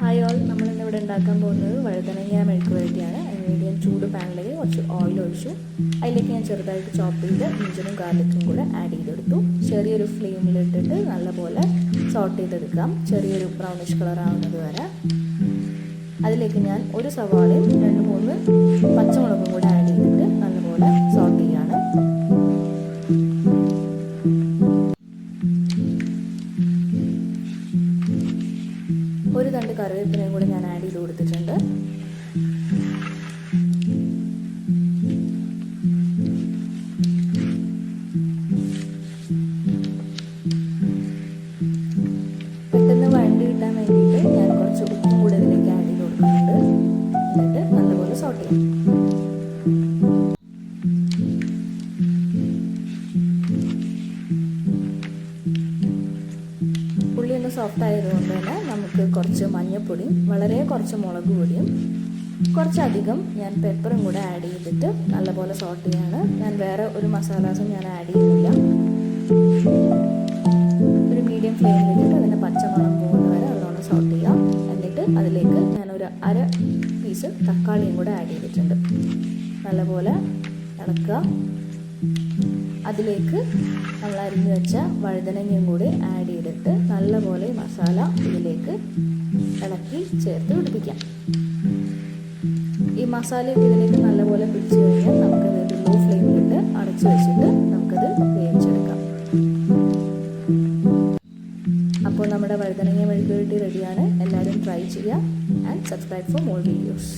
Hi all, നമ്മളിന്നിവിടെ ഉണ്ടാക്കാൻ പോകുന്നത് വഴുതനങ്ങ മെഴുക്ക് വരട്ടിയാണ്. അതിനുവേണ്ടി ഞാൻ ചൂട് പാനിലേക്ക് കുറച്ച് ഓയിൽ ഒഴിച്ചു. അതിലേക്ക് ഞാൻ ചെറുതായിട്ട് ചോപ്പ് ചെയ്ത് ഇഞ്ചിനും ഗാർലിക്കും കൂടെ ആഡ് ചെയ്തെടുത്തു. ചെറിയൊരു ഫ്ലെയിമിലിട്ടിട്ട് നല്ലപോലെ സോട്ട് ചെയ്തെടുക്കാം, ചെറിയൊരു ബ്രൗണിഷ് കളർ ആവുന്നത് വരെ. അതിലേക്ക് ഞാൻ ഒരു സവാളയും 2-3 പച്ചമുളകും കൂടെ ആഡ് ചെയ്തിട്ട് നല്ലപോലെ സോട്ട് ചെയ്യാണ്. ഒരു തണ്ട് കറിവേപ്പിലയും കൂടി ഞാൻ ആഡ് ചെയ്ത് കൊടുത്തിട്ടുണ്ട്. പെട്ടെന്ന് വഴണ്ടി കിട്ടാൻ വേണ്ടിയിട്ട് ഞാൻ കുറച്ച് ഉപ്പും കൂടി ഇതിലേക്ക് ആഡ് ചെയ്ത് കൊടുക്കുന്നുണ്ട്. എന്നിട്ട് നല്ലപോലെ സോട്ട് ചെയ്യാം. ഉള്ളി ഒന്ന് സോഫ്റ്റ് ആയതുകൊണ്ട് തന്നെ നമുക്ക് കുറച്ച് മഞ്ഞൾപ്പൊടിയും വളരെ കുറച്ച് മുളക് പൊടിയും കുറച്ചധികം ഞാൻ പെപ്പറും കൂടെ ആഡ് ചെയ്തിട്ട് നല്ലപോലെ സോട്ട് ചെയ്യാണ്. ഞാൻ വേറെ ഒരു മസാലാസും ഞാൻ ആഡ് ചെയ്യുന്നില്ല. ഒരു മീഡിയം ഫ്ലെയിമിലിട്ടിട്ട് അതിൻ്റെ പച്ചമണം പോകുന്ന വരെ നല്ലോണം സോട്ട് ചെയ്യാം. എന്നിട്ട് അതിലേക്ക് ഞാനൊരു അര പീസ് തക്കാളിയും കൂടെ ആഡ് ചെയ്തിട്ടുണ്ട്. നല്ലപോലെ ഇളക്കുക. അതിലേക്ക് നമ്മൾ അരിഞ്ഞു വെച്ച വഴുതനങ്ങയും കൂടി ആഡ് ചെയ്തിട്ട് നല്ലപോലെ മസാല ഇതിലേക്ക് ഇളക്കി ചേർത്ത് പിടിപ്പിക്കാം. ഈ മസാലയൊക്കെ ഇതിലേക്ക് നല്ലപോലെ പിടിച്ചു കഴിഞ്ഞാൽ നമുക്കത് ലോ ഫ്ലെയിമിലിട്ട് അടച്ചു വെച്ചിട്ട് നമുക്കത് വേവിച്ചെടുക്കാം. അപ്പോൾ നമ്മുടെ വഴുതനങ്ങ മെഴുക്ക് വരട്ടി റെഡിയാണ്. എല്ലാവരും ട്രൈ ചെയ്യുക and subscribe for more videos.